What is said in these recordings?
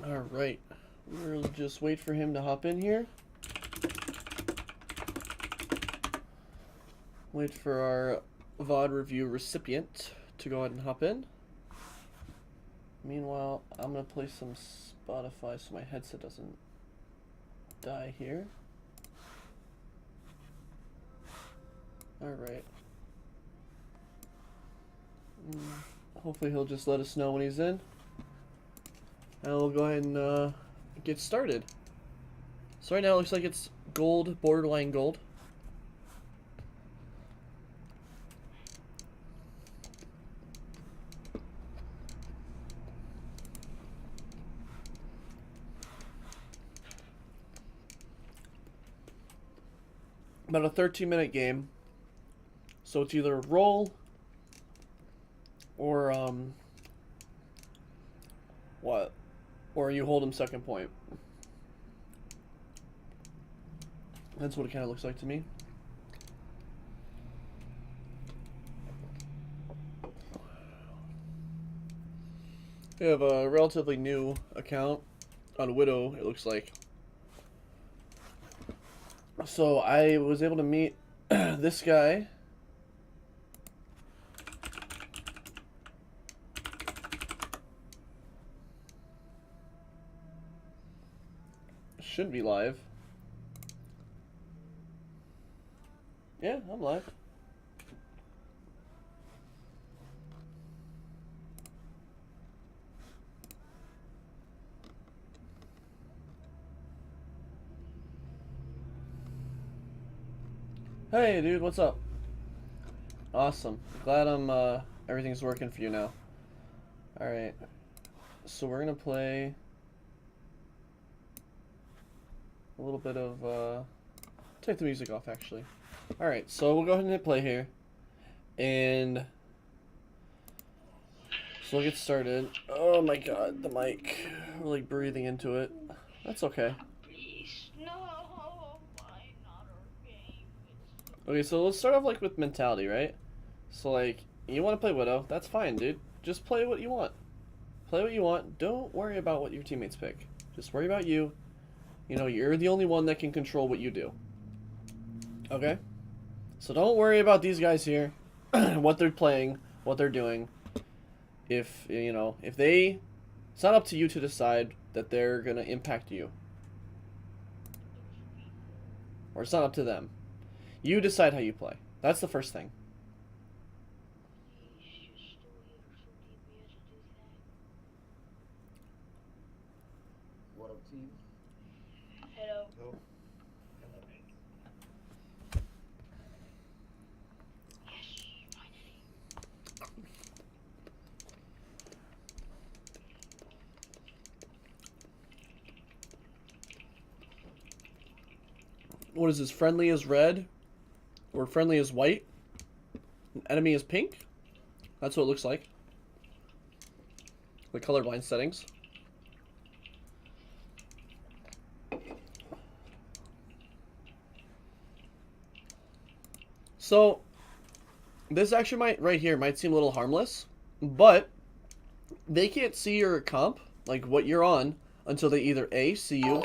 Alright. We'll just wait for him to hop in here. Wait for our VOD review recipient to go ahead and hop in. Meanwhile, I'm going to play some Spotify so my headset doesn't die here. Alright. Hopefully he'll just let us know when he's in. And we'll go ahead and get started. So right now it looks like it's gold, borderline gold. About a 13-minute game. So it's either roll or what? Or you hold him second point. That's what it kind of looks like to me. We have a relatively new account on Widow, it looks like. So I was able to meet this guy. Should be live. Yeah, I'm live. Hey dude, what's up? Awesome. Glad everything's working for you now. Alright. So we're gonna play a little bit of take the music off actually. Alright, so we'll go ahead and hit play here. And so we'll get started. Oh my god, the mic. We're like breathing into it. That's okay. Okay, so let's start off like with mentality, right? So like, you want to play Widow, that's fine, dude. Just play what you want. Play what you want. Don't worry about what your teammates pick. Just worry about you. You know, you're the only one that can control what you do. Okay? So don't worry about these guys here, what they're playing, what they're doing. If, you know, if they... It's not up to you to decide that they're going to impact you. Or it's not up to them. You decide how you play. That's the first thing. What up, team? Hello. Hello. Yes, finally. What is this? Friendly is red? Or friendly is white? Enemy is pink? That's what it looks like. The colorblind settings. So, this actually might, right here, might seem a little harmless, but they can't see your comp, like what you're on, until they either A, see you,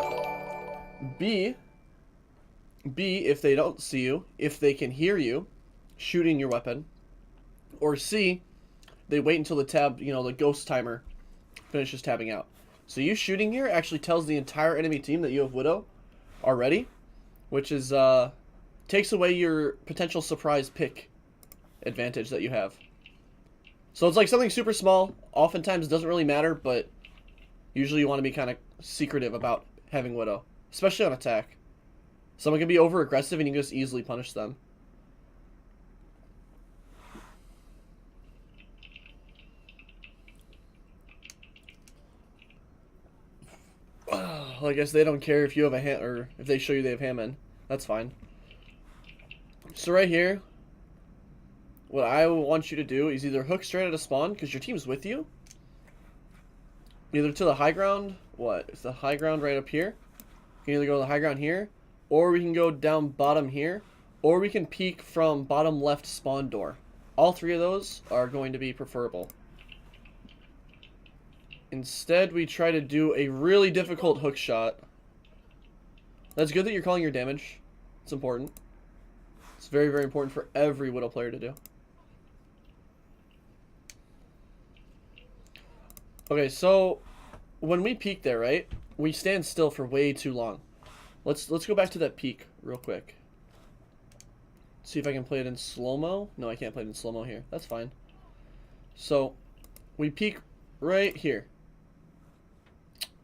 B, if they don't see you, if they can hear you shooting your weapon, or C, they wait until the tab, you know, the ghost timer finishes tabbing out. So you shooting here actually tells the entire enemy team that you have Widow already, which is, takes away your potential surprise pick advantage that you have. So it's like something super small, oftentimes doesn't really matter, but usually you want to be kind of secretive about having Widow, especially on attack. Someone can be over aggressive and you can just easily punish them. Well, I guess they don't care if you have a hand, or if they show you they have Hammond. That's fine. So right here, what I want you to do is either hook straight out of spawn, because your team's with you. Either to the high ground, what? It's the high ground right up here. You can either go to the high ground here, or we can go down bottom here, or we can peek from bottom left spawn door. All three of those are going to be preferable. Instead, we try to do a really difficult hook shot. That's good that you're calling your damage. It's important. It's very, very important for every Widow player to do. Okay, so when we peek there, right? We stand still for way too long. Let's go back to that peek real quick. See if I can play it in slow-mo. No, I can't play it in slow-mo here. That's fine. So, we peek right here.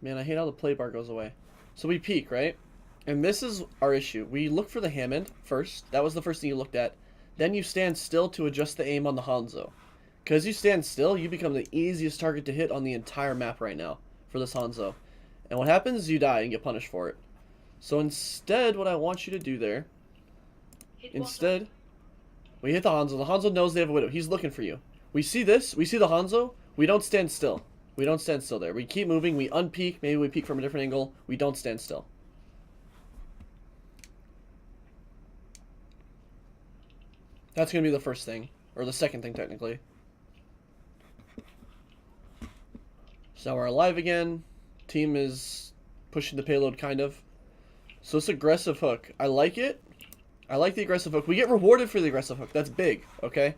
Man, I hate how the play bar goes away. So we peek, right? And this is our issue. We look for the Hammond first. That was the first thing you looked at. Then you stand still to adjust the aim on the Hanzo. Because you stand still, you become the easiest target to hit on the entire map right now for this Hanzo. And what happens is you die and get punished for it. So instead, what I want you to do there, instead, we hit the Hanzo. The Hanzo knows they have a Widow. He's looking for you. We see this. We see the Hanzo. We don't stand still. We don't stand still there. We keep moving. We unpeak. Maybe we peek from a different angle. We don't stand still. That's going to be the first thing. Or the second thing, technically. So now we're alive again. Team is pushing the payload, kind of. So this aggressive hook. I like it. I like the aggressive hook. We get rewarded for the aggressive hook. That's big, okay?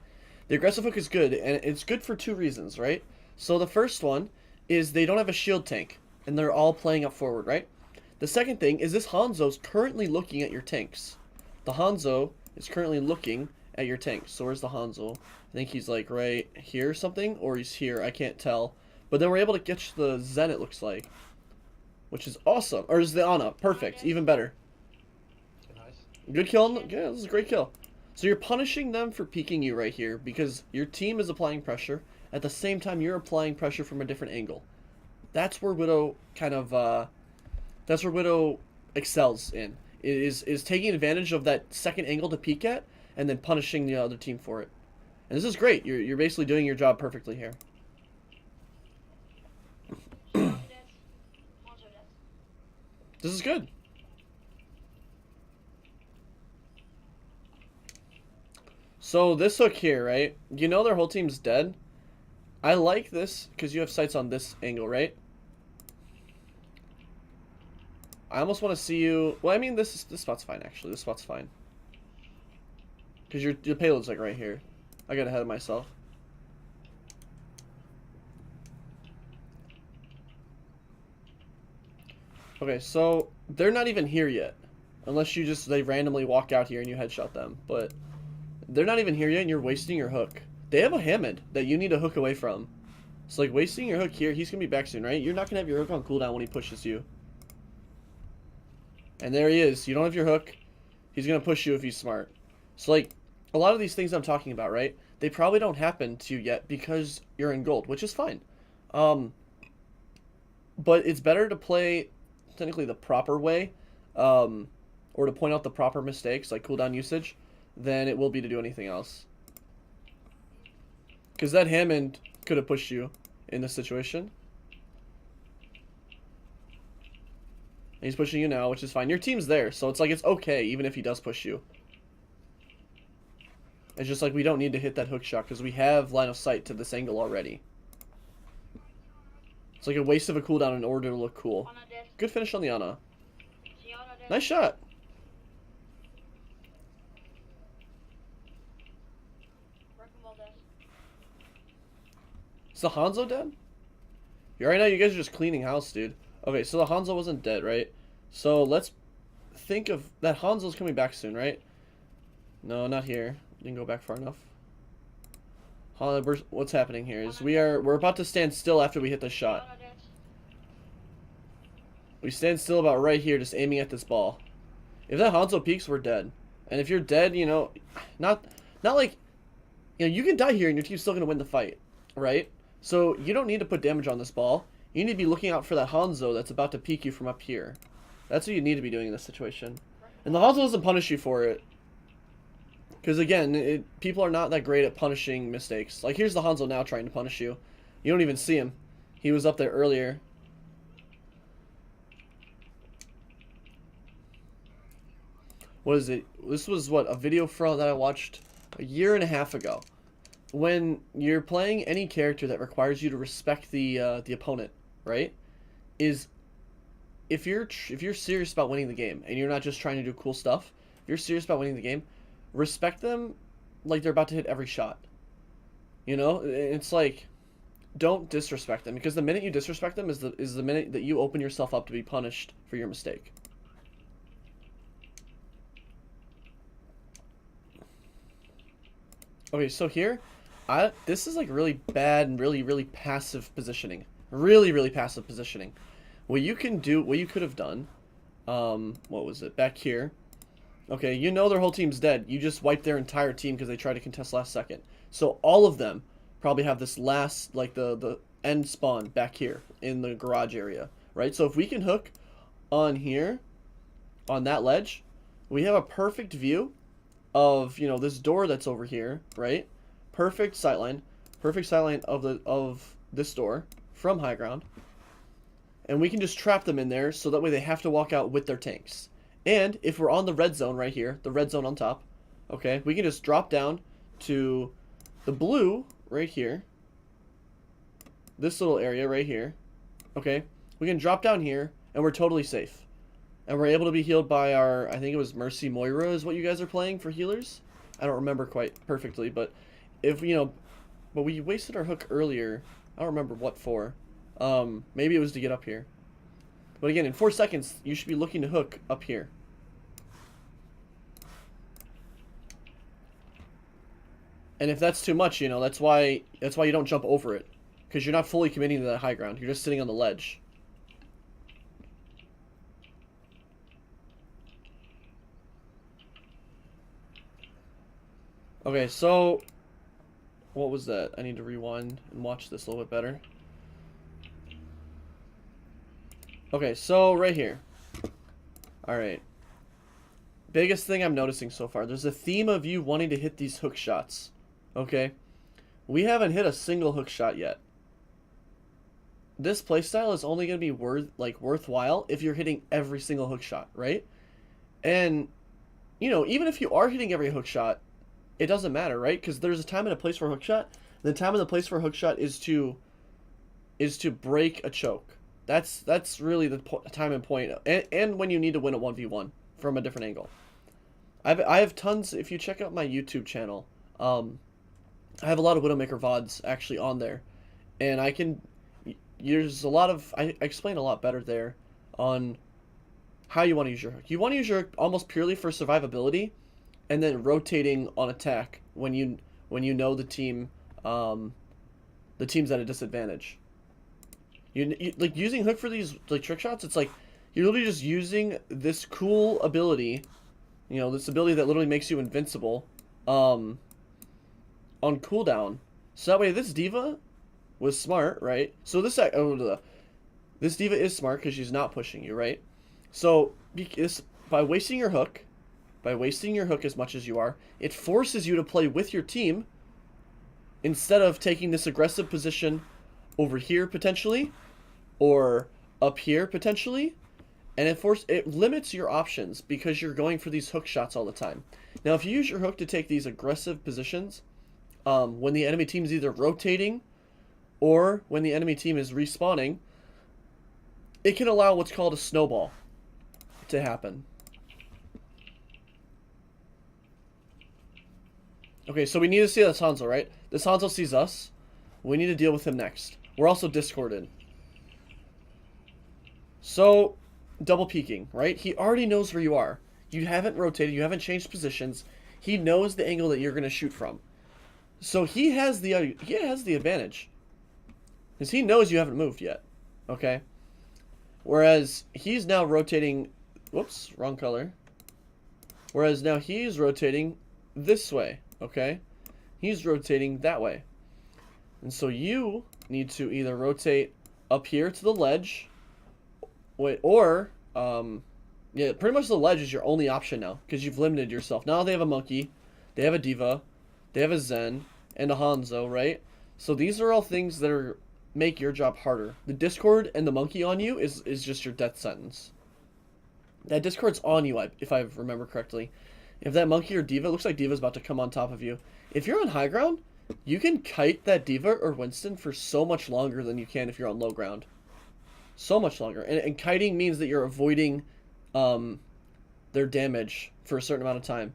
The aggressive hook is good, and it's good for two reasons, right? So the first one is they don't have a shield tank, and they're all playing up forward, right? The second thing is this Hanzo's currently looking at your tanks. The Hanzo is currently looking at your tanks. So where's the Hanzo? I think he's like right here or something, or he's here. I can't tell. But then we're able to get the Zen, it looks like, which is awesome. Or is the Ana? Perfect. Even better. Nice. Good kill. Yeah, this is a great kill. So you're punishing them for peeking you right here because your team is applying pressure. At the same time, you're applying pressure from a different angle. That's where Widow kind of, that's where Widow excels in. Is taking advantage of that second angle to peek at and then punishing the other team for it. And this is great. You're basically doing your job perfectly here. This is good. So this hook here, right? You know their whole team's dead. I like this because you have sights on this angle, right? I almost want to see you. Well, I mean, this spot's fine actually. This spot's fine because your payload's like right here. I got ahead of myself. Okay, so they're not even here yet, unless they randomly walk out here and you headshot them. But they're not even here yet, and you're wasting your hook. They have a Hammond that you need to hook away from. So like wasting your hook here, he's gonna be back soon, right? You're not gonna have your hook on cooldown when he pushes you. And there he is. You don't have your hook. He's gonna push you if he's smart. So like a lot of these things I'm talking about, right? They probably don't happen to you yet because you're in gold, which is fine. But it's better to play technically the proper way, or to point out the proper mistakes like cooldown usage, than it will be to do anything else. Because that Hammond could have pushed you in this situation. And he's pushing you now, which is fine. Your team's there, so it's like it's okay even if he does push you. It's just like we don't need to hit that hook shot because we have line of sight to this angle already. It's like a waste of a cooldown in order to look cool. Good finish on the Ana. Nice shot. Is the Hanzo dead? Yeah, right now you guys are just cleaning house, dude. Okay, so the Hanzo wasn't dead, right? So let's think of that. Hanzo's coming back soon, right? No, not here. Didn't go back far enough. What's happening here is we're about to stand still after we hit the shot. We stand still about right here, just aiming at this ball. If that Hanzo peeks, we're dead. And if you're dead, you know, not like, you know, you can die here and your team's still gonna win the fight, right? So you don't need to put damage on this ball. You need to be looking out for that Hanzo that's about to peek you from up here. That's what you need to be doing in this situation. And the Hanzo doesn't punish you for it. Because again, people are not that great at punishing mistakes. Like here's the Hanzo now trying to punish you. You don't even see him. He was up there earlier. What is it? This was what, a video that I watched a year and a half ago. When you're playing any character that requires you to respect the opponent, right, is if you're serious about winning the game and you're not just trying to do cool stuff, if you're serious about winning the game, respect them like they're about to hit every shot. You know, it's like, don't disrespect them, because the minute you disrespect them is the minute that you open yourself up to be punished for your mistake. Okay, so here, this is like really bad and really passive positioning. Really passive positioning. What you could have done, what was it, back here. Okay, you know their whole team's dead. You just wipe their entire team because they tried to contest last second. So all of them probably have this last, like the end spawn back here in the garage area, right? So if we can hook on here, on that ledge, we have a perfect view of, you know, this door that's over here, right? Perfect sightline of this door from high ground. And we can just trap them in there so that way they have to walk out with their tanks. And if we're on the red zone right here, the red zone on top, okay, we can just drop down to the blue right here. This little area right here. Okay, we can drop down here and we're totally safe. And we're able to be healed by our, I think it was Mercy Moira is what you guys are playing for healers. I don't remember quite perfectly, but if, you know, but we wasted our hook earlier. I don't remember what for. Maybe it was to get up here. But again, in 4 seconds, you should be looking to hook up here. And if that's too much, you know, that's why you don't jump over it. Because you're not fully committing to that high ground. You're just sitting on the ledge. Okay, so what was that? I need to rewind and watch this a little bit better. Okay, so right here. Alright. Biggest thing I'm noticing so far. There's a theme of you wanting to hit these hook shots. Okay? We haven't hit a single hook shot yet. This playstyle is only going to be worthwhile if you're hitting every single hook shot, right? And, you know, even if you are hitting every hook shot, it doesn't matter, right? Because there's a time and a place for a hook shot. The time and the place for a hook shot is to break a choke. That's really the time and point. And when you need to win a 1v1 from a different angle. I have tons, if you check out my YouTube channel, I have a lot of Widowmaker VODs actually on there. And there's a lot of, I explain a lot better there on how you want to use your hook. You want to use your hook almost purely for survivability, and then rotating on attack when you know the team's at a disadvantage. You like using hook for these like trick shots. It's like you're literally just using this cool ability, you know, this ability that literally makes you invincible, on cooldown. So that way, this diva was smart, right? So this diva is smart because she's not pushing you, right? So by wasting your hook as much as you are, it forces you to play with your team instead of taking this aggressive position over here potentially, or up here potentially, and it limits your options because you're going for these hook shots all the time. Now, if you use your hook to take these aggressive positions, when the enemy team is either rotating or when the enemy team is respawning, it can allow what's called a snowball to happen. Okay, so we need to see this Hanzo, right? This Hanzo sees us. We need to deal with him next. We're also discorded. So, double peeking, right? He already knows where you are. You haven't rotated. You haven't changed positions. He knows the angle that you're going to shoot from. So he has the advantage. Because he knows you haven't moved yet. Okay? Whereas he's now rotating... Whoops, wrong color. Whereas now he's rotating this way. Okay? He's rotating that way. And so you need to either rotate up here to the ledge, or yeah, pretty much the ledge is your only option now because you've limited yourself. Now they have a monkey, they have a diva, they have a Zen, and a Hanzo, right? So these are all things that make your job harder. The Discord and the monkey on you is just your death sentence. That Discord's on you, if I remember correctly. If that monkey or diva, looks like diva's about to come on top of you. If you're on high ground, you can kite that diva or Winston for so much longer than you can if you're on low ground. So much longer. And kiting means that you're avoiding their damage for a certain amount of time.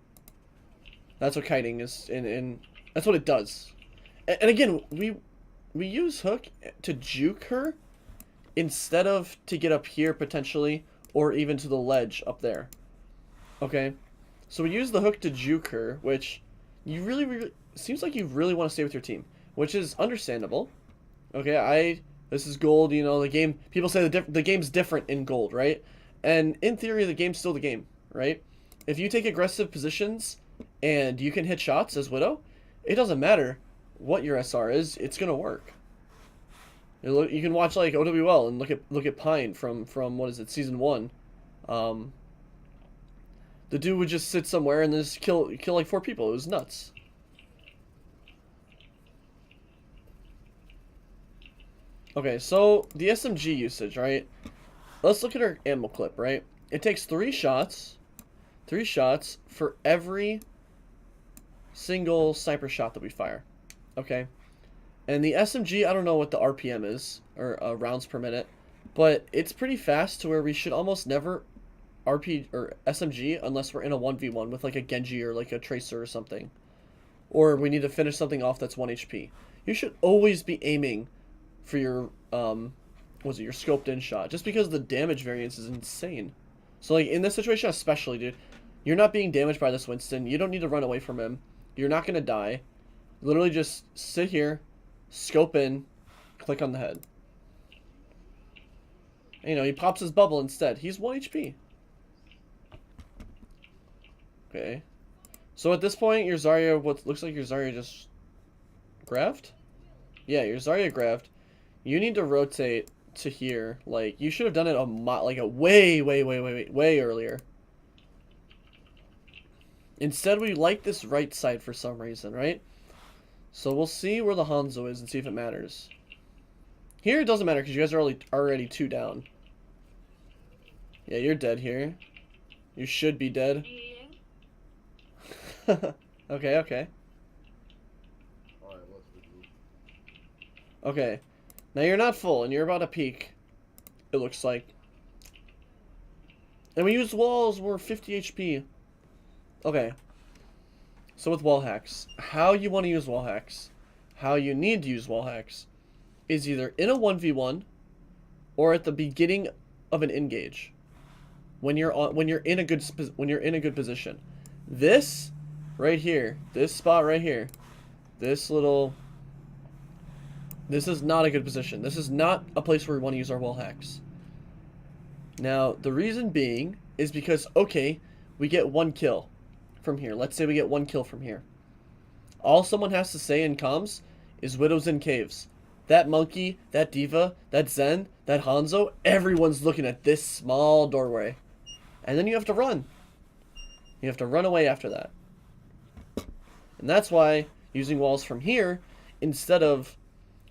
That's what kiting is, and that's what it does. And again, we use hook to juke her instead of to get up here potentially, or even to the ledge up there. Okay, so we use the hook to juke her, which you really seems like you really want to stay with your team, which is understandable. Okay, this is gold. You know, the game. People say the game's different in gold, right? And in theory, the game's still the game, right? If you take aggressive positions and you can hit shots as Widow, it doesn't matter what your SR is. It's gonna work. You can watch like OWL and look at Pine from what is it, season 1. The dude would just sit somewhere and just kill like 4 people. It was nuts. Okay, so the SMG usage, right? Let's look at our ammo clip, right? It takes 3 shots for every single sniper shot that we fire. Okay? And the SMG, I don't know what the RPM is, or rounds per minute, but it's pretty fast to where we should almost never RP or SMG unless we're in a 1v1 with like a Genji or like a Tracer or something. Or we need to finish something off that's 1 HP. You should always be aiming for your your scoped in shot, just because the damage variance is insane. So like in this situation especially, dude, you're not being damaged by this Winston. You don't need to run away from him. You're not gonna die. Literally just sit here, scope in, click on the head. And, you know, he pops his bubble instead. He's 1 HP. Okay. So at this point, your Zarya, what looks like your Zarya just graved? Yeah, your Zarya graved. You need to rotate to here. Like, you should have done it a way earlier. Instead, we like this right side for some reason, right? So we'll see where the Hanzo is and see if it matters. Here it doesn't matter because you guys are already 2 down. Yeah, you're dead here. You should be dead. Okay. Okay. Now you're not full and you're about to peak. It looks like. And we use walls, we're 50 HP. Okay. So with wall hacks, how you want to use wall hacks, how you need to use wall hacks, is either in a 1v1 or at the beginning of an engage. When you're in a good position. This right here, this spot right here, this is not a good position. This is not a place where we want to use our wall hacks. Now, the reason being is because, okay, we get 1 kill from here. Let's say we get 1 kill from here. All someone has to say in comms is Widows in caves. That monkey, that diva, that Zen, that Hanzo, everyone's looking at this small doorway. And then you have to run. You have to run away after that. And that's why using walls from here instead of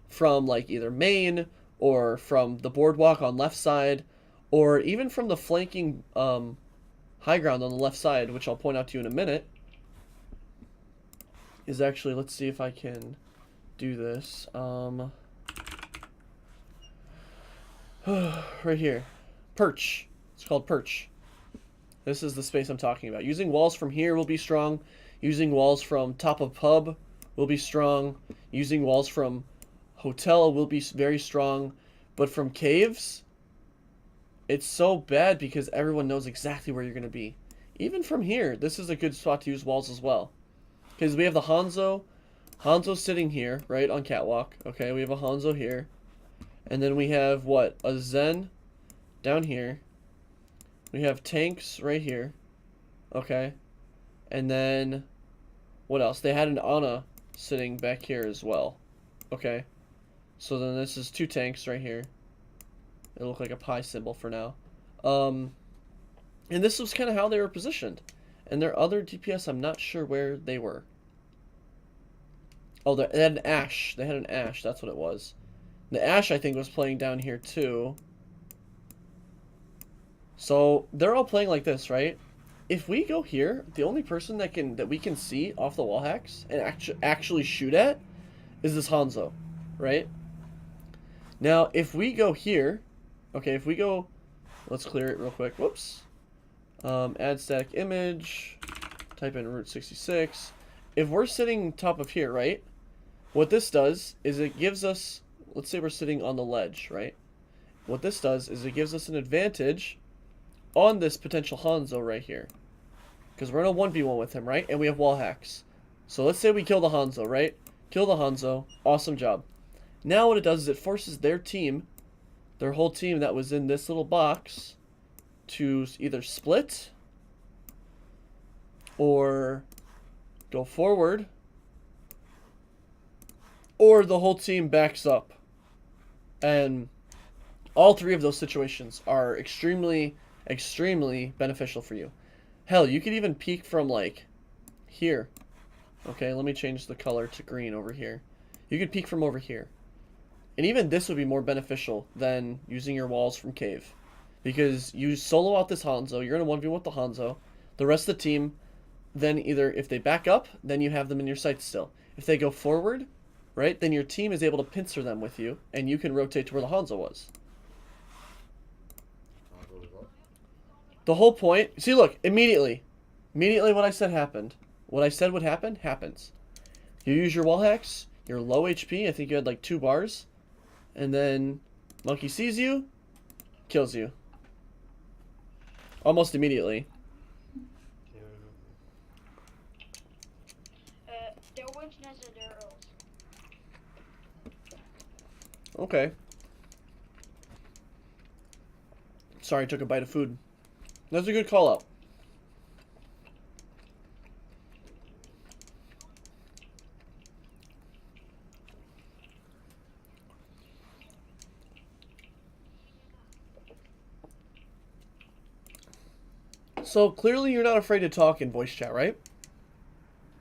from like either main or from the boardwalk on left side or even from the flanking high ground on the left side, which I'll point out to you in a minute, is actually, let's see if I can do this. Right here. Perch. It's called perch. This is the space I'm talking about. Using walls from here will be strong. Using walls from top of pub will be strong. Using walls from hotel will be very strong. But from caves, it's so bad because everyone knows exactly where you're going to be. Even from here, this is a good spot to use walls as well. Because we have the Hanzo. Hanzo's sitting here, right, on catwalk. Okay, we have a Hanzo here. And then we have, what, a Zen down here. We have tanks right here. Okay. And then, what else? They had an Ana sitting back here as well. Okay. So then this is 2 tanks right here. It looked like a pie symbol for now. And this was kind of how they were positioned. And their other DPS, I'm not sure where they were. Oh, they had an Ash. They had an Ash. That's what it was. The Ash, I think, was playing down here too. So they're all playing like this, right? If we go here, the only person that we can see off the wall hacks and actually shoot at is this Hanzo, right? Now, if we go here Okay, if we go, let's clear it real quick. Whoops. Add static image. Type in Route 66. If we're sitting top of here, right? What this does is it gives us, let's say we're sitting on the ledge, right? What this does is it gives us an advantage on this potential Hanzo right here. Because we're in a 1v1 with him, right? And we have wall hacks. So let's say we kill the Hanzo, right? Kill the Hanzo. Awesome job. Now what it does is it forces their team, their whole team that was in this little box, to either split or go forward, or the whole team backs up. And all three of those situations are extremely, extremely beneficial for you. Hell, you could even peek from like here. Okay, let me change the color to green over here. You could peek from over here. And even this would be more beneficial than using your walls from cave. Because you solo out this Hanzo, you're in a 1v1 with the Hanzo. The rest of the team, then either if they back up, then you have them in your sights still. If they go forward, right, then your team is able to pincer them with you, and you can rotate to where the Hanzo was. The whole point, see look, immediately what I said happened. What I said would happen, happens. You use your wall hacks, you're low HP, I think you had like 2 bars, and then Monkey sees you, kills you. Almost immediately. There weren't necessarily arrows. Okay. Sorry, I took a bite of food. That's a good call out. So clearly you're not afraid to talk in voice chat, right?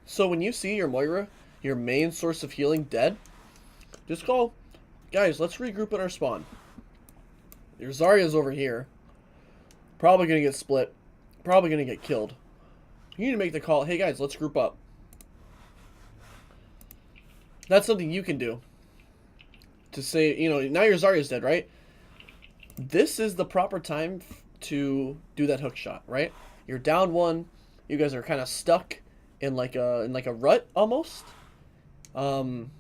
So when you see your Moira, your main source of healing, dead, just go, guys, let's regroup in our spawn. Your Zarya's over here. Probably gonna get split. Probably gonna get killed. You need to make the call, hey guys, let's group up. That's something you can do. To say, you know, now your Zarya's dead, right? This is the proper time to do that hook shot, right? You're down 1. You guys are kind of stuck in like a rut almost. And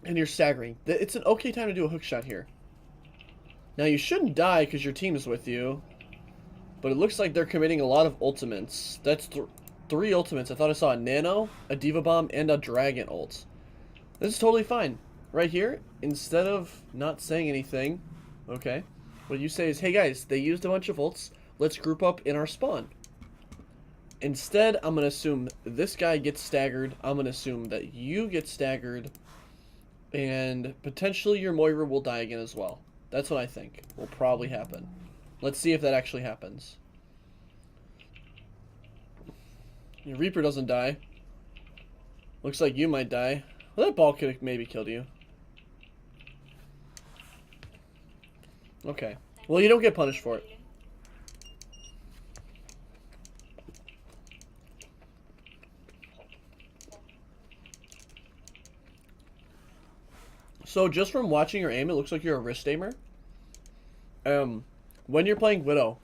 you're staggering. It's an okay time to do a hook shot here. Now you shouldn't die because your team is with you. But it looks like they're committing a lot of ultimates. That's 3 ultimates. I thought I saw a Nano, a Diva Bomb, and a Dragon ult. This is totally fine. Right here, instead of not saying anything, okay, what you say is, hey guys, they used a bunch of ults. Let's group up in our spawn. Instead, I'm going to assume this guy gets staggered. I'm going to assume that you get staggered. And potentially your Moira will die again as well. That's what I think will probably happen. Let's see if that actually happens. Your Reaper doesn't die. Looks like you might die. Well, that ball could have maybe killed you. Okay. Well, you don't get punished for it. So just from watching your aim, it looks like you're a wrist aimer. When you're playing Widow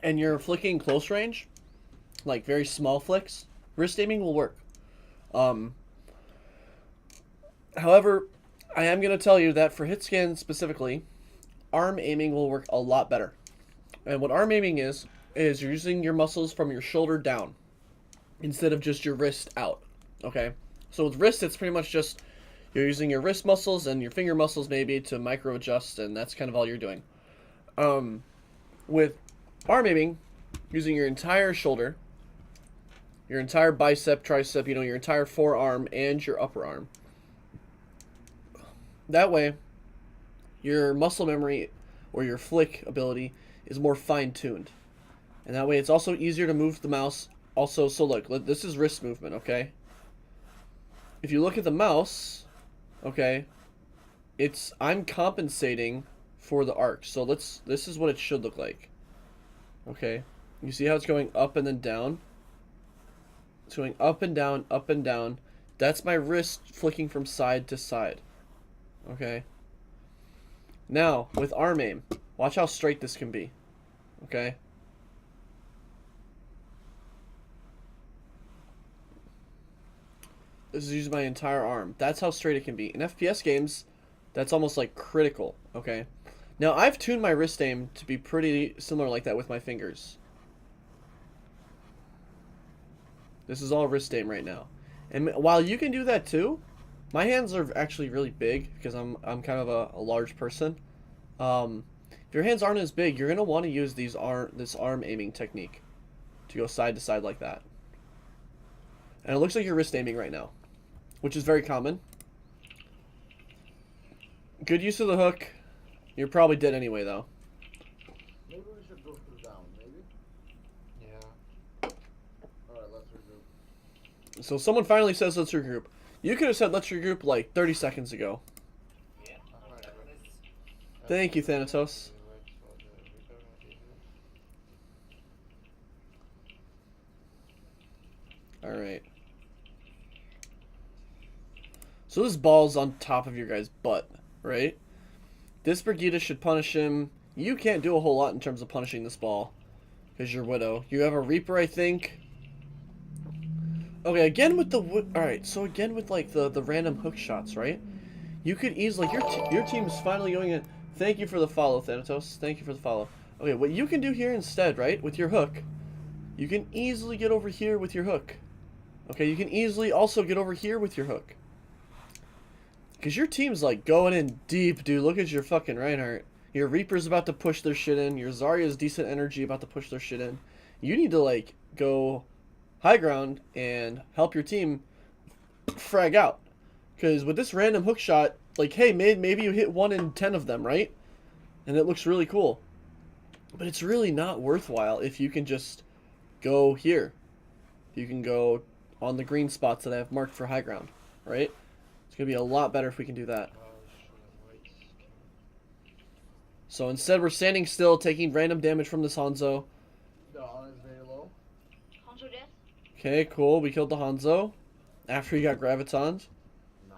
and you're flicking close range, like very small flicks, wrist aiming will work. However, I am going to tell you that for hit scan specifically, arm aiming will work a lot better. And what arm aiming is you're using your muscles from your shoulder down instead of just your wrist out. Okay? So with wrist, it's pretty much just you're using your wrist muscles and your finger muscles maybe to micro adjust, and that's kind of all you're doing. With arm aiming, using your entire shoulder, your entire bicep, tricep, you know, your entire forearm and your upper arm. That way, your muscle memory or your flick ability is more fine-tuned. And that way it's also easier to move the mouse. Also, so look, this is wrist movement, okay? If you look at the mouse, okay, I'm compensating for the arc. So this is what it should look like. Okay? You see how it's going up and then down? It's going up and down, up and down. That's my wrist flicking from side to side. Okay? Now, with arm aim, watch how straight this can be. Okay? This is using my entire arm. That's how straight it can be. In FPS games, that's almost like critical. Okay? Now, I've tuned my wrist aim to be pretty similar like that with my fingers. This is all wrist aim right now. And while you can do that too, my hands are actually really big because I'm kind of a large person. If your hands aren't as big, you're going to want to use this arm aiming technique to go side to side like that. And it looks like you're wrist aiming right now, which is very common. Good use of the hook. You're probably dead anyway, though. Maybe we should go through down, maybe? Yeah. Alright, let's regroup. So someone finally says let's regroup. You could have said let's regroup like 30 seconds ago. Alright, Thank you, Thanatos. wait for the Reaper maybe. Alright. So this ball's on top of your guy's butt, right? This Brigida should punish him. You can't do a whole lot in terms of punishing this ball, because you're Widow. You have a Reaper, I think. Okay, again with the... Alright, so again with, like, the random hook shots, right? You could easily... Your team's finally going in... Thank you for the follow, Thanatos. Thank you for the follow. Okay, what you can do here instead, right, with your hook, you can easily get over here with your hook. Okay, you can easily also get over here with your hook. Because your team's, like, going in deep, dude. Look at your fucking Reinhardt. Your Reaper's about to push their shit in. Your Zarya's decent energy about to push their shit in. You need to, like, go high ground and help your team frag out. Because with this random hook shot, like, hey, maybe you hit 1 in 10 of them, right? And it looks really cool. But it's really not worthwhile if you can just go here. You can go on the green spots that I have marked for high ground, right? It's going to be a lot better if we can do that. Wait. So instead we're standing still, taking random damage from this Hanzo. The on is very low. Hanzo death. Okay, cool. We killed the Hanzo after he got gravitoned. Nice.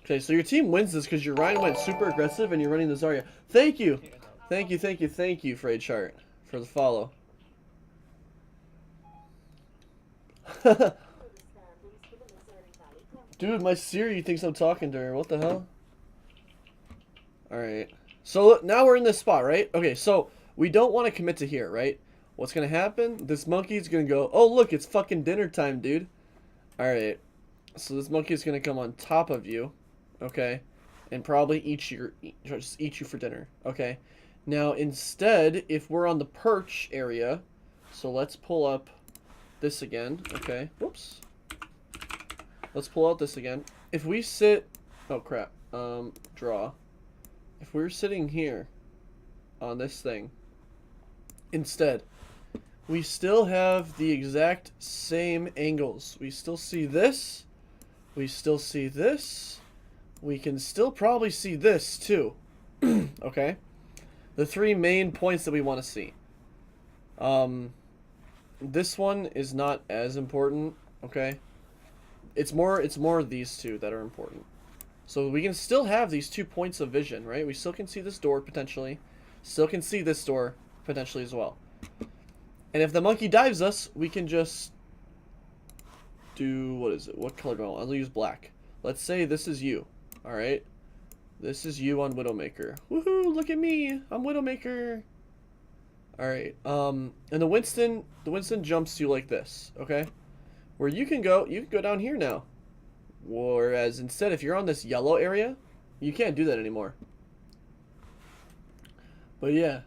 Okay, so your team wins this because your Ryan went super aggressive and you're running the Zarya. Thank you! Thank you, Frayed Chart, for the follow. Dude, my Siri thinks I'm talking to her. What the hell? Alright. So look, now we're in this spot, right? Okay, so we don't want to commit to here, right? What's going to happen? This monkey's going to go, oh, look, it's fucking dinner time, dude. Alright. So this monkey's going to come on top of you, okay? And probably just eat you for dinner, okay? Now, instead, if we're on the perch area, so let's pull up this again, okay? Whoops. Let's pull out this again. If we sit... Oh, crap. Draw. If we're sitting here on this thing, instead, we still have the exact same angles. We still see this. We still see this. We can still probably see this, too. Okay? The 3 main points that we want to see. This one is not as important, okay? It's more these 2 that are important. So we can still have these 2 points of vision, right? We still can see this door, potentially. Still can see this door, potentially, as well. And if the monkey dives us, we can just do... What is it? What color do I want? I'll use black. Let's say this is you, alright? This is you on Widowmaker. Woohoo! Look at me! I'm Widowmaker! Alright, and the Winston jumps you like this, okay? Where you can go down here now. Whereas instead, if you're on this yellow area, you can't do that anymore. But yeah.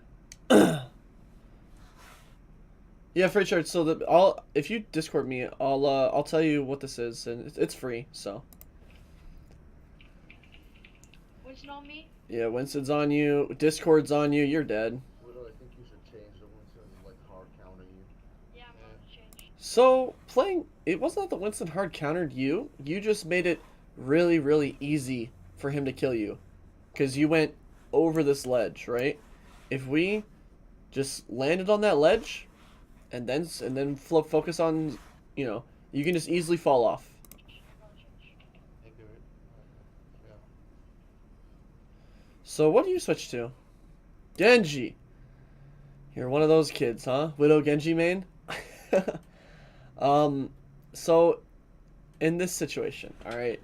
Yeah, free chart. So if you Discord me, I'll tell you what this is, and it's free. So Winston on me. yeah, Winston's on you. Discord's on you. You're dead. Widow, I think you should change the Winston's like hard counting you. Yeah, I'm going to change. So it wasn't that the Winston hard countered you. You just made it really, really easy for him to kill you, because you went over this ledge, right? If we just landed on that ledge, and then focus on, you can just easily fall off. Maybe yeah. So what do you switch to? Genji. You're one of those kids, huh? Widow Genji main? So in this situation, alright.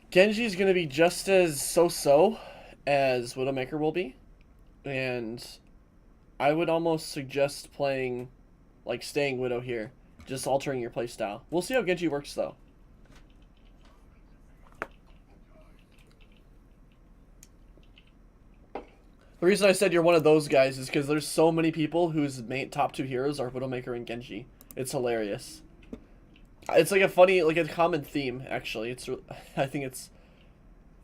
Genji's gonna be just as so-so as Widowmaker will be. And I would almost suggest playing, like, staying Widow here. Just altering your playstyle. We'll see how Genji works, though. The reason I said you're one of those guys is because there's so many people whose main top 2 heroes are Widowmaker and Genji. It's hilarious. It's like a funny, like a common theme, actually. I think it's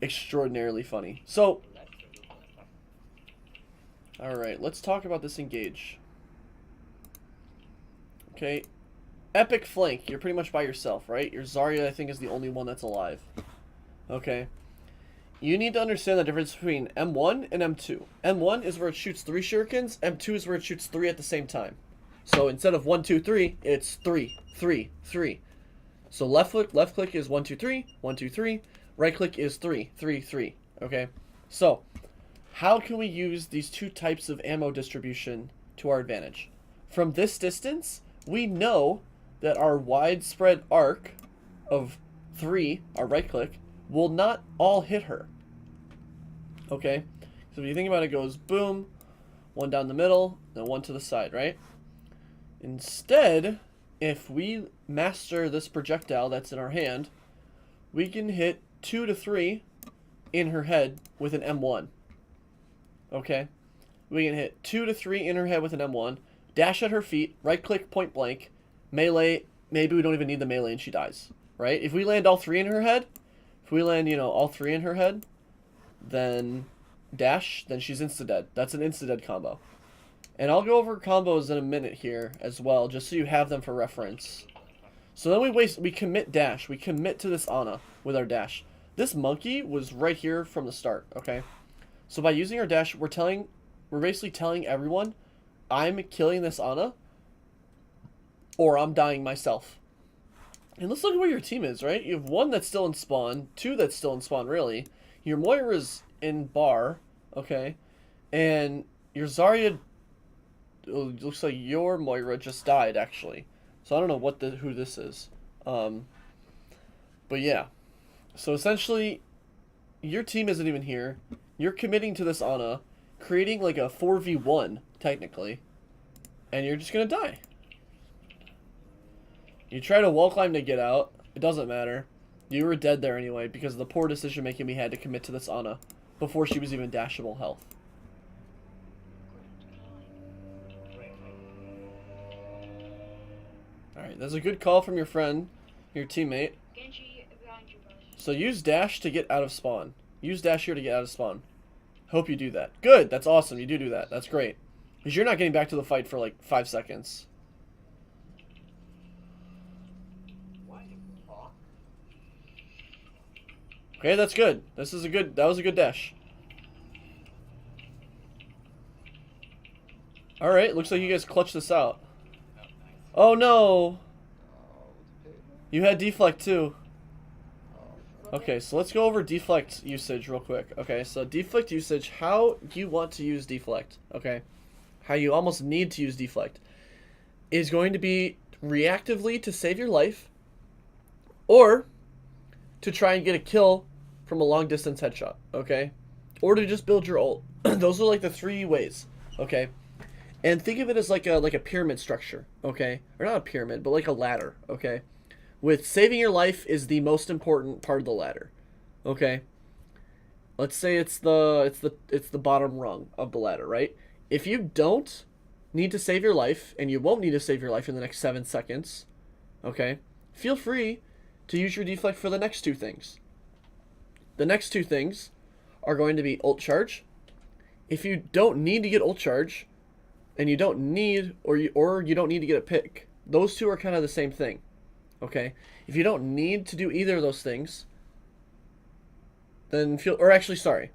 extraordinarily funny. So, alright, let's talk about this engage. Okay. Epic flank. You're pretty much by yourself, right? Your Zarya, I think, is the only one that's alive. Okay. You need to understand the difference between M1 and M2. M1 is where it shoots 3 shurikens. M2 is where it shoots 3 at the same time. So instead of 1, 2, 3, it's 3, 3, 3. So left click is 1, 2, 3, 1, 2, 3. Right click is 3, 3, 3. Okay? So, how can we use these 2 types of ammo distribution to our advantage? From this distance, we know that our widespread arc of 3, our right click, will not all hit her. Okay? So if you think about it, it goes boom, 1 down the middle, then 1 to the side, right? Instead, if we master this projectile that's in our hand, we can hit 2 to 3 in her head with an M1. Okay? We can hit 2 to 3 in her head with an M1, dash at her feet, right click point blank, melee, maybe we don't even need the melee and she dies. Right? If we land all 3 in her head, if we land, all 3 in her head, then dash, then she's insta-dead. That's an insta-dead combo. And I'll go over combos in a minute here as well, just so you have them for reference. So then we commit dash. We commit to this Ana with our dash. This monkey was right here from the start, okay? So by using our dash, we're basically telling everyone, I'm killing this Ana, or I'm dying myself. And let's look at where your team is, right? You have 1 that's still in spawn, 2 that's still in spawn, really. Your Moira's in bar, okay? And your Zarya, it looks like your Moira just died, actually. So I don't know who this is. But yeah. So essentially, your team isn't even here. You're committing to this Ana, creating like a 4v1, technically. And you're just gonna die. You try to wall climb to get out. It doesn't matter. You were dead there anyway because of the poor decision making we had to commit to this Ana before she was even dashable health. Alright, that's a good call from your friend, your teammate. Genji behind you guys. So use dash to get out of spawn. Use dash here to get out of spawn. Hope you do that. Good, that's awesome. You do that. That's great. Because you're not getting back to the fight for like 5 seconds. Okay, that's good. That was a good dash. Alright, looks like you guys clutched this out. Oh no! You had deflect too. Okay, so let's go over deflect usage real quick. Okay, so deflect usage, how you want to use deflect, okay? How you almost need to use deflect is going to be reactively to save your life, or to try and get a kill from a long distance headshot, okay? Or to just build your ult. Those are like the 3 ways, okay? And think of it as like a pyramid structure, okay? Or not a pyramid, but like a ladder, okay? With saving your life is the most important part of the ladder, okay? Let's say it's the bottom rung of the ladder, right? If you don't need to save your life, and you won't need to save your life in the next 7 seconds, okay? Feel free to use your deflect for the next 2 things. The next 2 things are going to be ult charge. If you don't need to get ult charge, and you don't need, or you don't need to get a pick, those 2 are kind of the same thing. Okay? If you don't need to do either of those things, then sorry.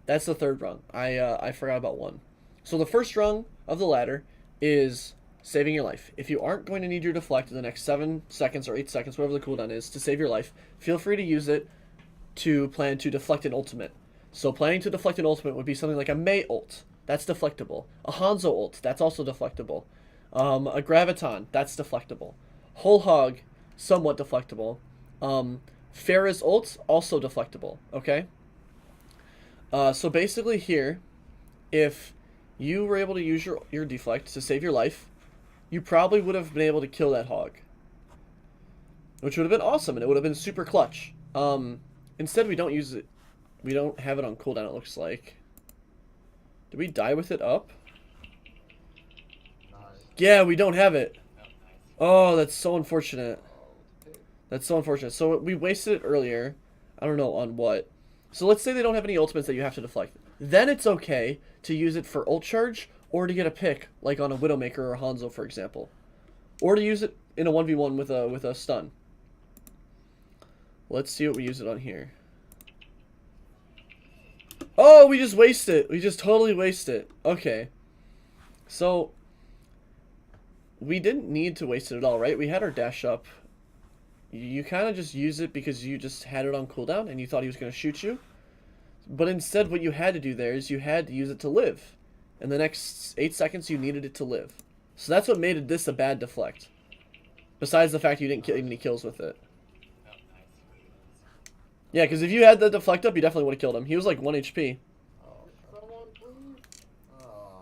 That's the 3rd rung. I forgot about 1. So the first rung of the ladder is saving your life. If you aren't going to need your deflect in the next 7 seconds or 8 seconds, whatever the cooldown is, to save your life, feel free to use it to plan to deflect an ultimate. So planning to deflect an ultimate would be something like a Mei ult. That's deflectable. A Hanzo ult. That's also deflectable. A Graviton. That's deflectable. Whole Hog. Somewhat deflectable. Pharah's ult. Also deflectable. Okay? So basically here, if you were able to use your deflect to save your life, you probably would have been able to kill that hog. Which would have been awesome, and it would have been super clutch. Instead, we don't use it. We don't have it on cooldown, it looks like. Did we die with it up? Nice. Yeah, we don't have it. Oh, nice. Oh, that's so unfortunate. Oh, okay. That's so unfortunate. So we wasted it earlier. I don't know on what. So let's say they don't have any ultimates that you have to deflect. Then it's okay to use it for ult charge or to get a pick, like on a Widowmaker or a Hanzo, for example. Or to use it in a 1v1 with a stun. Let's see what we use it on here. Oh, we just waste it. We just totally waste it. Okay. So, we didn't need to waste it at all, right? We had our dash up. You kind of just use it because you just had it on cooldown and you thought he was going to shoot you. But instead, what you had to do there is you had to use it to live. In the next 8 seconds, you needed it to live. So that's what made this a bad deflect. Besides the fact you didn't get any kills with it. Oh, nice. Yeah, because if you had the deflect up, you definitely would have killed him. He was like 1 HP. Oh, someone please. Oh.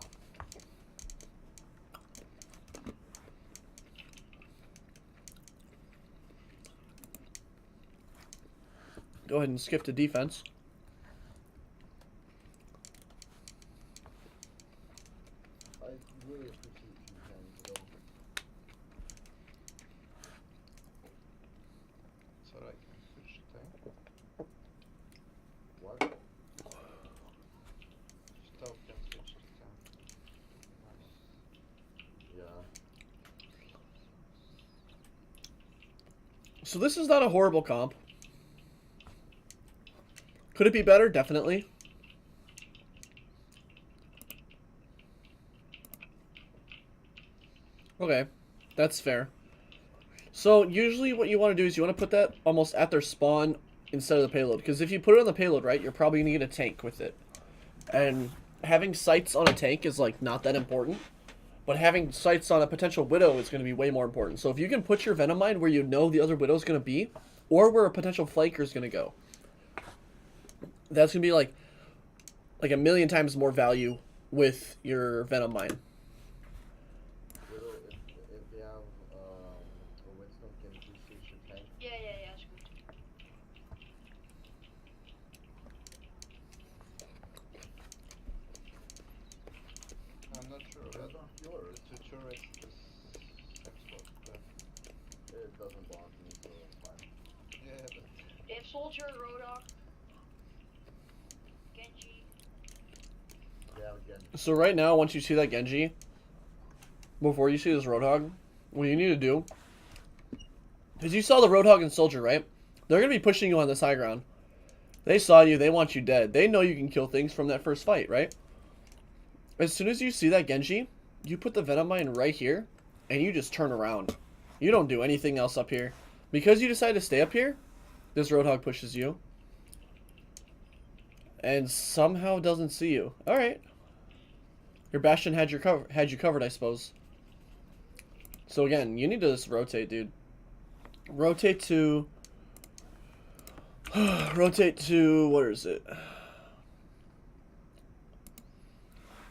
Go ahead and skip to defense. I really appreciate you playing though. So I can switch tank. What? Stealth can switch to tank. Yeah. So this is not a horrible comp. Could it be better? Definitely. Okay, that's fair. So usually what you want to do is you want to put that almost at their spawn instead of the payload. Because if you put it on the payload, right, you're probably going to get a tank with it. And having sights on a tank is like not that important. But having sights on a potential Widow is going to be way more important. So if you can put your Venom Mine where you know the other Widow is going to be, or where a potential flanker is going to go, that's going to be like a million times more value with your Venom Mine. Widow, if they have a Winston, can you please switch your tank? Yeah, it's good. I'm not sure That's about not yours. the turret is export, but It doesn't belong to me, so it's fine. yeah, but If Soldier, Rodok, Genji. Yeah, again. So right now, once you see that Genji, before you see this Roadhog, what you need to do, because you saw the Roadhog and Soldier, right? They're going to be pushing you on this high ground. They saw you, they want you dead. They know you can kill things from that first fight, right? As soon as you see that Genji, you put the Venom Mine right here, and you just turn around. You don't do anything else up here. Because you decide to stay up here, this Roadhog pushes you. And somehow doesn't see you. Alright. Your Bastion had you covered, I suppose. So again, you need to just rotate, dude. Rotate to... rotate to... What is it?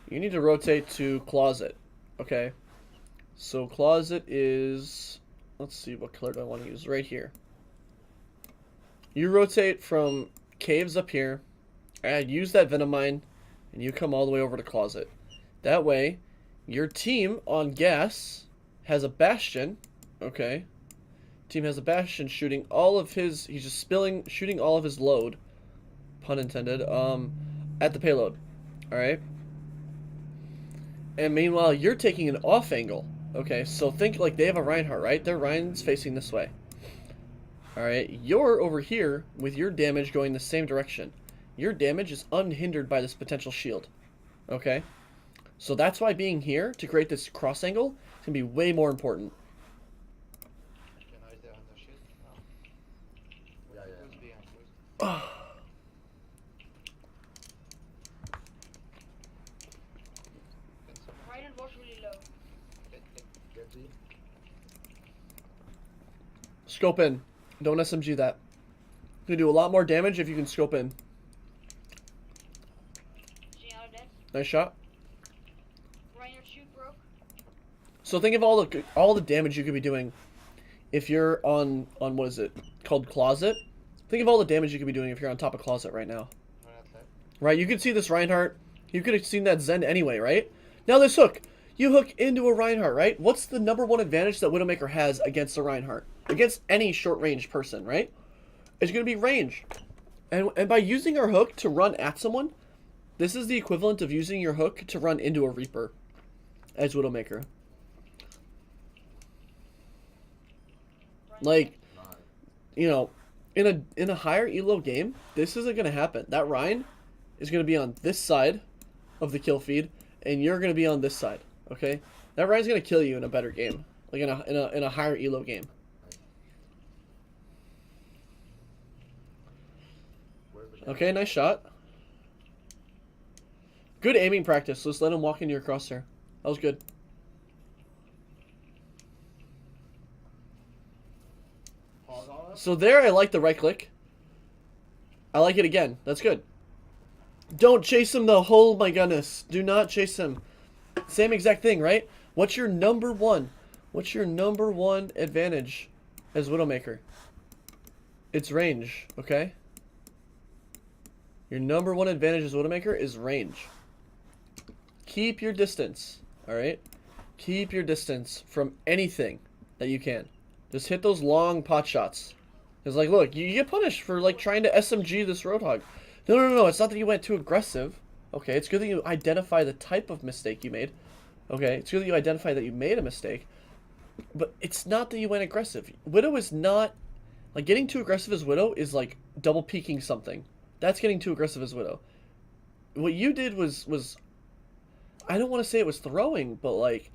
You need to rotate to Closet. Okay? So Closet is... Let's see, what color do I want to use? Right here. You rotate from Caves up here. And use that Venom Mine. And you come all the way over to Closet. That way, your team on gas has a Bastion. Okay? Team has a Bastion shooting all of his... He's just shooting all of his load. Pun intended. At the payload. Alright? And meanwhile, you're taking an off angle. Okay, so think like they have a Reinhardt, right? Their Rein's facing this way. Alright, you're over here with your damage going the same direction. Your damage is unhindered by this potential shield. Okay? So that's why being here to create this cross angle is going to be way more important. can I down the shit? No. Yeah, yeah. Who's the end? 50. Scope in. Don't SMG that. You can do a lot more damage if you can scope in. See how dead? Nice shot. Reinhardt shoot broke. So think of all the damage you could be doing if you're on what is it called, closet. Think of all the damage you could be doing if you're on top of closet right now. Right outside. Right, you could see this Reinhardt. You could have seen that Zen anyway, right? Now this hook. You hook into a Reinhardt, right? What's the number one advantage that Widowmaker has against a Reinhardt? Against any short-range person, right? It's going to be range. And by using our hook to run at someone, this is the equivalent of using your hook to run into a Reaper as Widowmaker. Like, Nice. you know, in a higher elo game, this isn't going to happen. That Ryan is going to be on this side of the kill feed, and you're going to be on this side. Okay, that Ryan's going to kill you in a better game, like in a higher elo game. Where's the guy? Okay, nice shot. Good aiming practice. Let's let him walk into your crosshair. That was good. Pause on us? So there, I like the right click. I like it again. That's good. Don't chase him though. Oh my goodness. Do not chase him. Same exact thing, right? What's your number one? What's your number one advantage as Widowmaker? It's range, okay? Your number one advantage as Widowmaker is range. Keep your distance, alright? Keep your distance from anything that you can. Just hit those long pot shots. It's like, look, you get punished for like trying to SMG this Roadhog. No, it's not that you went too aggressive. Okay, it's good that you identify the type of mistake you made. Okay, it's good that you identify that you made a mistake. But it's not that you went aggressive. Widow is not... Like, getting too aggressive as Widow is like double peeking something. That's getting too aggressive as Widow. What you did was I don't want to say it was throwing, but like...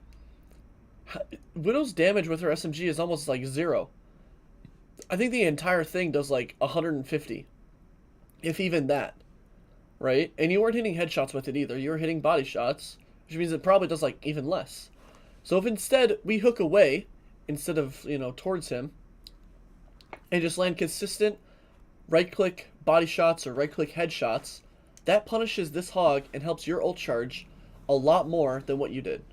Widow's damage with her SMG is almost like 0. I think the entire thing does like 150. If even that. Right? And you weren't hitting headshots with it either. You were hitting body shots, which means it probably does like even less. So if instead we hook away, instead of, you know, towards him, and just land consistent right-click body shots or right-click headshots, that punishes this hog and helps your ult charge a lot more than what you did.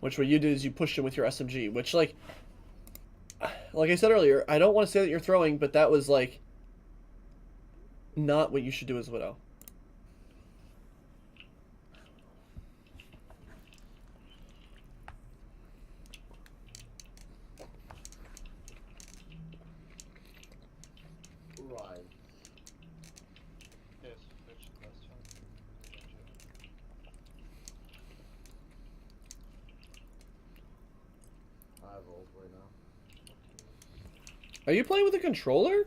Which what you did is you pushed him with your SMG, which like I said earlier, I don't want to say that you're throwing, but that was like not what you should do as Widow. Right. Yes, switch the last one. Change it. I have ult right now. Are you playing with a controller?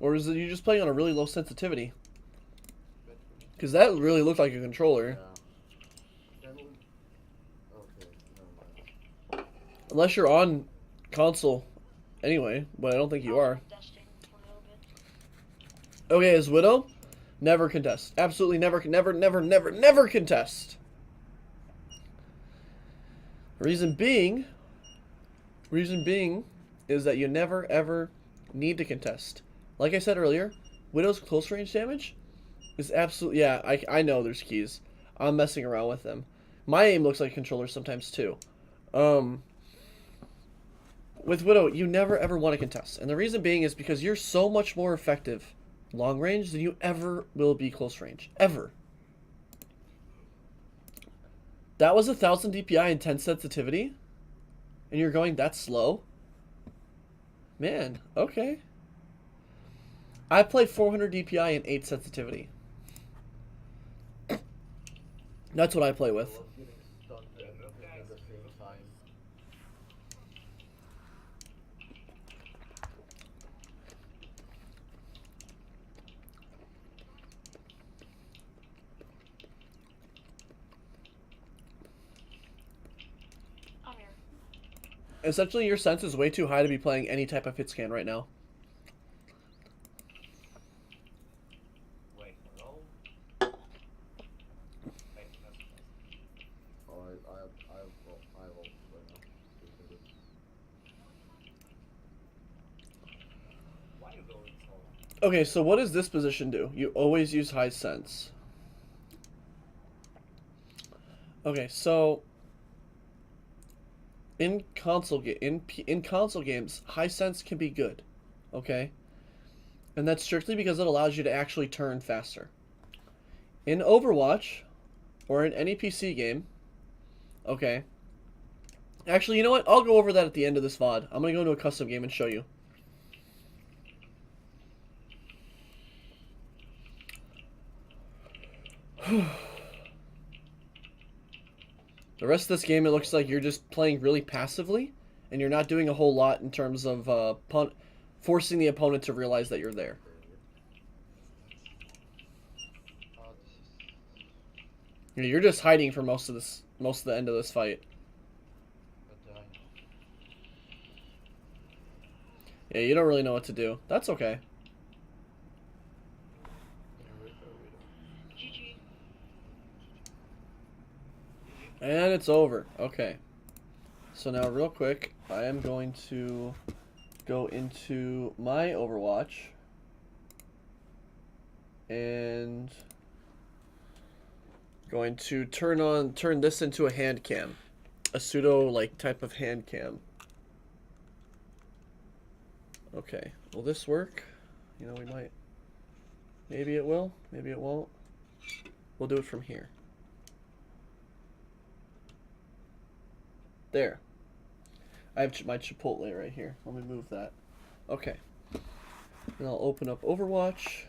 Or is it you just playing on a really low sensitivity? Bad for me. Because that really looked like a controller. Yeah. Okay, never mind. Unless you're on console anyway, but I don't think you are. Testing a little bit. Okay, as Widow, never contest. Absolutely never contest. Reason being is that you never ever need to contest. Like I said earlier, Widow's close range damage is absolutely, yeah, I know there's keys. I'm messing around with them. My aim looks like a controller sometimes too. With Widow, you never ever want to contest. And the reason being is because you're so much more effective long range than you ever will be close range. Ever. That was 1000 DPI and 10 sensitivity? And you're going that slow? Man, okay. I play 400 DPI and 8 sensitivity. That's what I play I with. love getting stuck and everything at the same time. I'm here. Essentially, your sense is way too high to be playing any type of hit scan right now. Wait, no. Wait, that's Oh, Okay, so what does this position do? You always use high sense. Okay, so in console games, high sense can be good. Okay? And that's strictly because it allows you to actually turn faster. In Overwatch or in any PC game, okay. Actually, you know what? I'll go over that at the end of this VOD. I'm going to go into a custom game and show you. The rest of this game, it looks like you're just playing really passively, and you're not doing a whole lot in terms of forcing the opponent to realize that you're there. Oh, this is. You're just hiding for most of the end of this fight. But Yeah, you don't really know what to do. That's okay. GG. And it's over. Okay. So now, real quick, I am going to go into my Overwatch and going to turn this into a hand cam, a pseudo type of hand cam. Okay, will this work? You know, we might. Maybe it will. Maybe it won't. We'll do it from here. There. I have my Chipotle right here. Let me move that. Okay. And I'll open up Overwatch.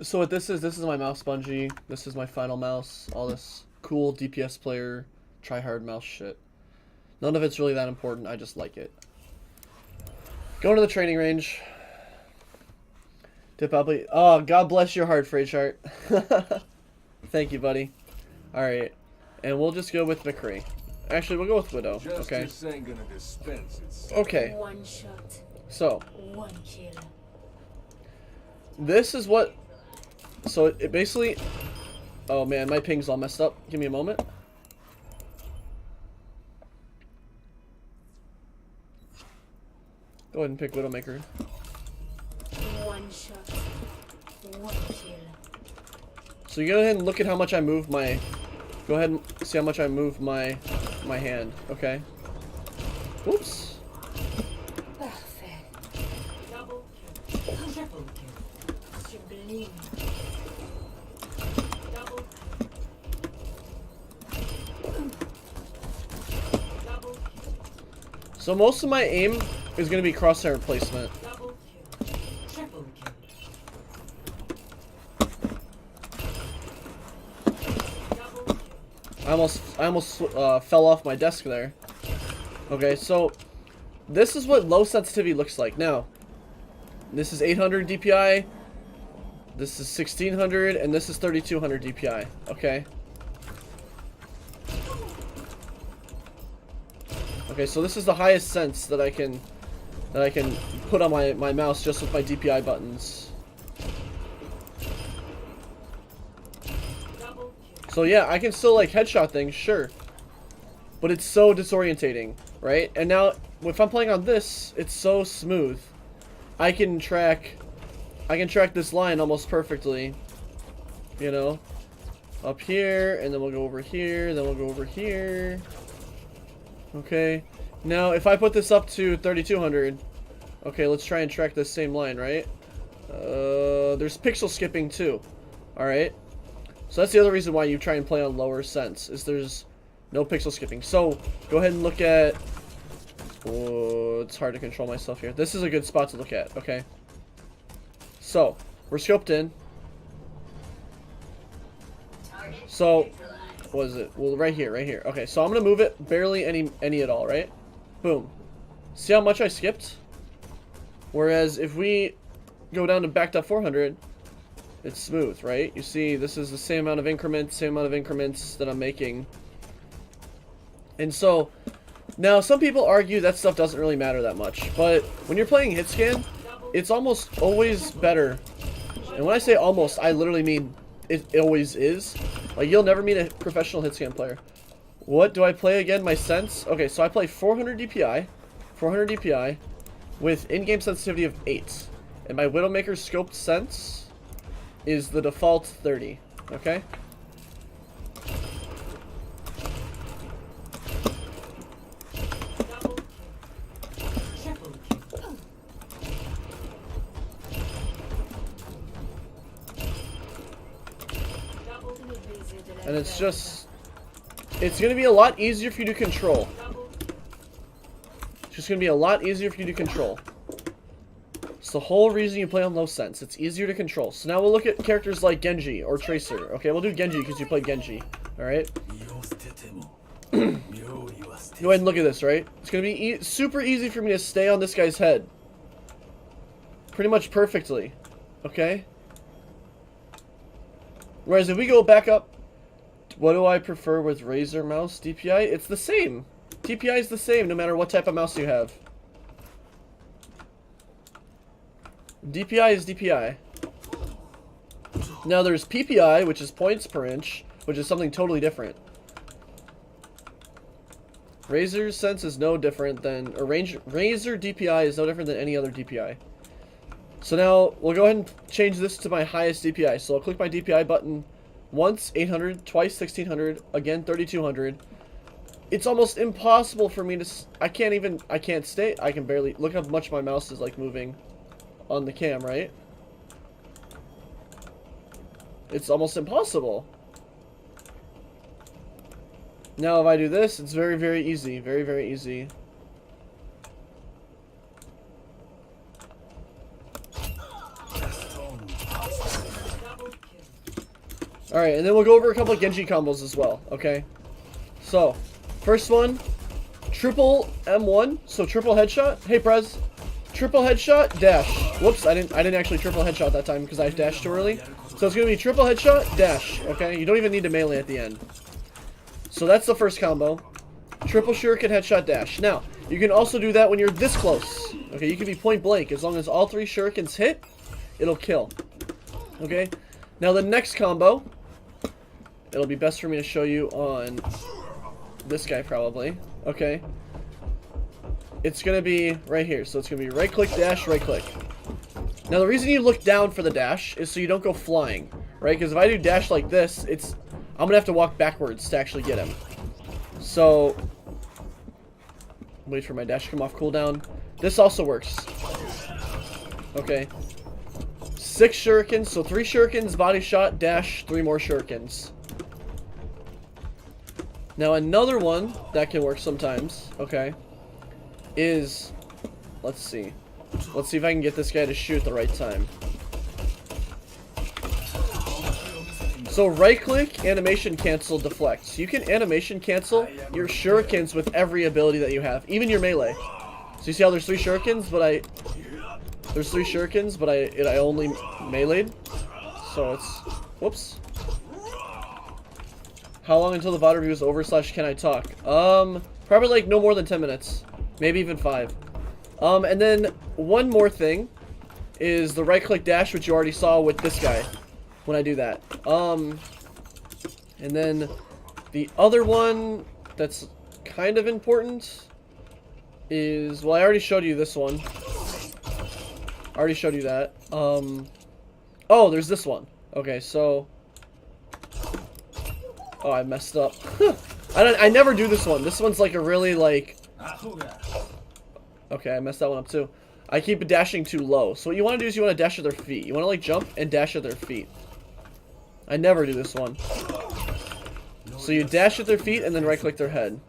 So what this is my mouse bungee. This is my final mouse. All this cool DPS player, try hard mouse shit. None of it's really that important. I just like it. Going to the training range. Dip probably. Oh, God bless your heart, Freychart. Thank you, buddy. All right. And we'll just go with McCree. Actually, we'll go with Widow. Okay. Ain't gonna dispense itself. Okay. One shot, So one kill. this is what. So it basically. Oh man, my ping's all messed up. Give me a moment. Go ahead and pick Widowmaker. One shot, one kill. So you go ahead and look at how much I move my. Go ahead and see how much I move my hand. Okay. Whoops. Perfect. Double kill. Triple kill. Sublime. Double kill. Double kill. So most of my aim is going to be crosshair placement. Double kill. Triple kill. Double kill. I almost fell off my desk there. Okay, so this is what low sensitivity looks like. Now, this is 800 DPI, this is 1600, and this is 3200 DPI. Okay. Okay, so this is the highest sense that I can put on my mouse just with my DPI buttons. So yeah, I can still headshot things, sure. But it's so disorientating, right? And now if I'm playing on this, it's so smooth. I can track this line almost perfectly. You know? Up here, and then we'll go over here, then we'll go over here. Okay. Now if I put this up to 3200, okay, let's try and track this same line, right? There's pixel skipping too. Alright. So that's the other reason why you try and play on lower sense, is there's no pixel skipping. So, go ahead and look at... Oh, it's hard to control myself here. This is a good spot to look at, okay? So, we're scoped in. So, what is it? Well, right here, right here. Okay, so I'm going to move it barely any at all, right? Boom. See how much I skipped? Whereas, if we go down to backed up 400... it's smooth, right? You see, this is the same amount of increments that I'm making. And so, now some people argue that stuff doesn't really matter that much, but when you're playing hit scan, it's almost always better. And when I say almost, I literally mean it always is. Like, you'll never meet a professional hit scan player. What do I play again? My sense? Okay, so I play 400 DPI, with in-game sensitivity of 8. And my Widowmaker scoped sense is the default 30. Okay? Double kill. Triple kill. Double kill. And it's just... It's going to be a lot easier for you to control. Double It's just going to be a lot easier for you to control. It's the whole reason you play on low sense. It's easier to control. So now we'll look at characters like Genji or Tracer. Okay, we'll do Genji because you play Genji. Alright? Go ahead and look at this, right? It's going to be super easy for me to stay on this guy's head. Pretty much perfectly. Okay? Whereas if we go back up, what do I prefer with Razer mouse DPI? It's the same. DPI is the same no matter what type of mouse you have. DPI is DPI. Now there's PPI, which is points per inch, which is something totally different. Razer's sense is no different than, or Razer DPI is no different than any other DPI. So now we'll go ahead and change this to my highest DPI. So I'll click my DPI button once, 800, twice, 1600, again, 3200. It's almost impossible for me to, I can't stay, I can barely, look how much my mouse is like moving on the cam, right? It's almost impossible. Now if I do this, it's very, very easy. Very, very easy. Alright, and then we'll go over a couple of Genji combos as well, okay? So, first one, triple M1, so triple headshot. Hey, Prez. Triple headshot, dash. Whoops, I didn't actually triple headshot that time because I dashed too early. So it's going to be triple headshot, dash, okay? You don't even need to melee at the end. So that's the first combo. Triple shuriken, headshot, dash. Now, you can also do that when you're this close. Okay, you can be point blank. As long as all 3 shurikens hit, it'll kill. Okay? Now the next combo, it'll be best for me to show you on this guy probably. Okay? It's going to be right here. So it's going to be right click, dash, right click. Now the reason you look down for the dash is so you don't go flying. Right? Because if I do dash like this, I'm going to have to walk backwards to actually get him. So, wait for my dash to come off cooldown. This also works. Okay. 6 shurikens, so 3 shurikens, body shot, dash, 3 more shurikens. Now another one that can work sometimes, okay, is, let's see if I can get this guy to shoot at the right time. So right click, animation cancel, deflect. So you can animation cancel your shurikens with every ability that you have, even your melee. So you see how there's 3 shurikens, but I only meleeed. So it's, whoops. How long until the VOD review is over / can I talk? Probably like no more than 10 minutes, maybe even 5. And then one more thing is the right click dash, which you already saw with this guy. When I do that. And then the other one that's kind of important is, well, I already showed you this one. I already showed you that. Oh, there's this one. Okay, so, oh, I messed up. I never do this one. This one's like a really like, okay, I messed that one up too. I keep dashing too low. So what you want to do is you want to dash at their feet. You want to like jump and dash at their feet. I never do this one. So you dash at their feet and then right click their head.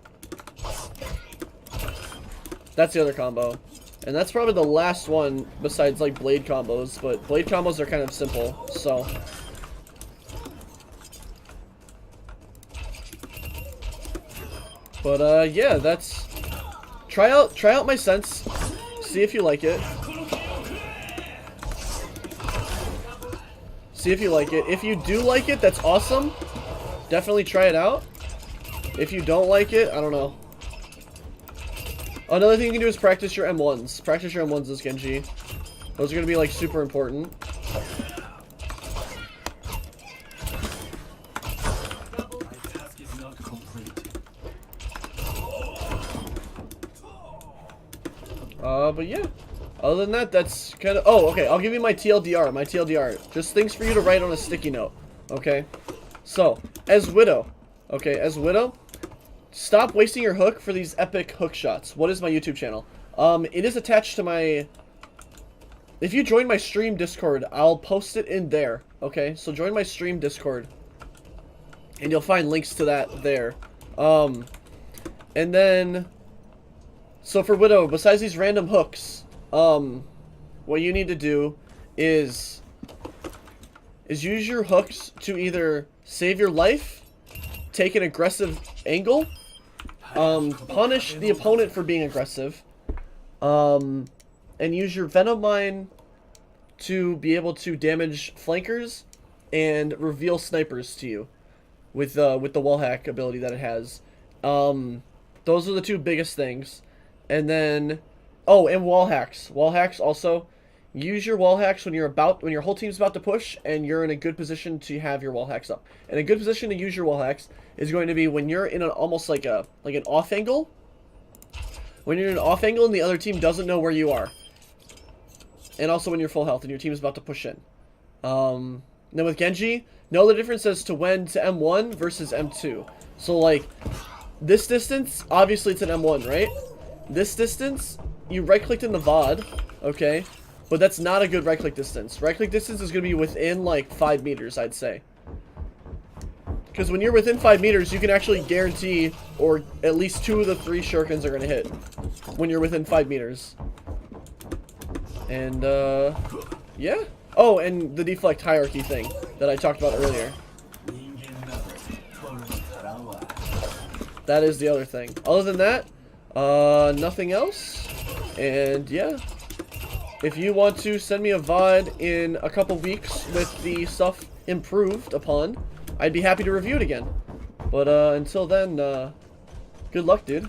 That's the other combo. And that's probably the last one besides like blade combos, but blade combos are kind of simple, so. But yeah, that's, try out my sense, see if you like it. See if you like it. If you do like it, that's awesome. Definitely try it out. If you don't like it, I don't know. Another thing you can do is practice your M1s. Practice your M1s as Genji. Those are going to be like super important. But yeah. Other than that, that's kind of... Oh, okay. I'll give you my TLDR. My TLDR. Just things for you to write on a sticky note. Okay? So, as Widow. Okay, as Widow, stop wasting your hook for these epic hook shots. What is my YouTube channel? It is attached to my... If you join my stream Discord, I'll post it in there. Okay? So join my stream Discord. And you'll find links to that there. And then... So for Widow, besides these random hooks... what you need to do is use your hooks to either save your life, take an aggressive angle, punish the opponent for being aggressive, and use your Venom Mine to be able to damage flankers and reveal snipers to you with the wall hack ability that it has. Those are the two biggest things. And then... Oh, and wall hacks. Wall hacks also. Use your wall hacks when your whole team's about to push and you're in a good position to have your wall hacks up. And a good position to use your wall hacks is going to be when you're in an almost like an off angle. When you're in an off angle and the other team doesn't know where you are. And also when you're full health and your team is about to push in. Then with Genji, know the difference as to when to M1 versus M2. So like this distance, obviously it's an M1, right? This distance, you right-clicked in the VOD, okay? But that's not a good right-click distance. Right-click distance is going to be within, like, 5 meters, I'd say. Because when you're within 5 meters, you can actually guarantee, or at least 2 of the 3 shurikens are going to hit. When you're within 5 meters. And, yeah. Oh, and the deflect hierarchy thing that I talked about earlier. That is the other thing. Other than that, nothing else. And yeah, if you want to send me a VOD in a couple weeks with the stuff improved upon, I'd be happy to review it again. But until then, good luck, dude.